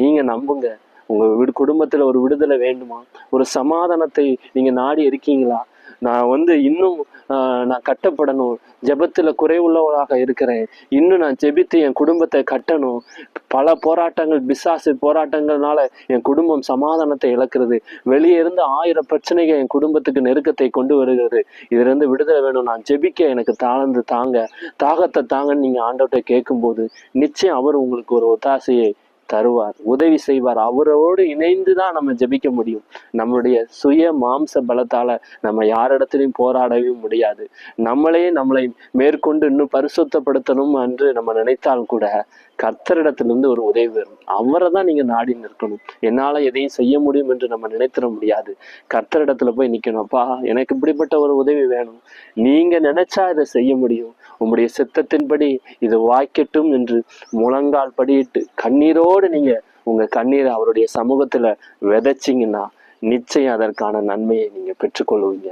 நீங்க நம்புங்க. உங்க குடும்பத்துல ஒரு விடுதலை வேண்டுமா? ஒரு சமாதானத்தை நீங்க நாடி இருக்கீங்களா? நான் இன்னும் நான் கட்டப்படணும், ஜெபத்துல குறைவுள்ளவளாக இருக்கிறேன், இன்னும் நான் ஜெபித்து என் குடும்பத்தை கட்டணும். பல போராட்டங்கள், பிசாசு போராட்டங்கள்னால என் குடும்பம் சமாதானத்தை இழக்கிறது. வெளியே இருந்து 1000 பிரச்சனைகள் என் குடும்பத்துக்கு நெருக்கத்தை கொண்டு வருகிறது. இதுல இருந்து விடுதலை வேணும், நான் ஜெபிக்க எனக்கு தாழ்ந்து தாங்க, தாகத்தை தாங்கன்னு நீங்க ஆண்டவர்கிட்ட கேட்கும்போது நிச்சயம் அவர் உங்களுக்கு ஒரு ஒத்தாசையை தருவார், உதவி செய்வார். அவரோடு இணைந்துதான் நம்ம ஜெபிக்க முடியும். நம்மளுடைய சுய மாம்ச பலத்தால நம்ம யாரிடத்திலையும் போராடவே முடியாது. நம்மளை மேற்கொண்டு இன்னும் பரிசுத்தப்படுத்தணும் என்று நம்ம நினைத்தால் கூட கர்த்தரிடத்திலிருந்து ஒரு உதவி வரும். அவரை தான் நீங்க நாடி நிற்கணும். என்னால எதையும் செய்ய முடியும் என்று நம்ம நினைத்திட முடியாது. கர்த்தரிடத்துல போய் நிக்கணும். அப்பா, எனக்கு இப்படிப்பட்ட ஒரு உதவி வேணும், நீங்க நினைச்சா இதை செய்ய முடியும், உங்களுடைய சித்தத்தின்படி இது வாய்க்கட்டும் என்று முழங்கால் படியிட்டு கண்ணீரோடு நீங்க உங்க கண்ணீரை அவருடைய சமூகத்துல விதைச்சிங்கன்னா நிச்சயம் அதற்கான நன்மையை நீங்க பெற்றுக்கொள்வீங்க.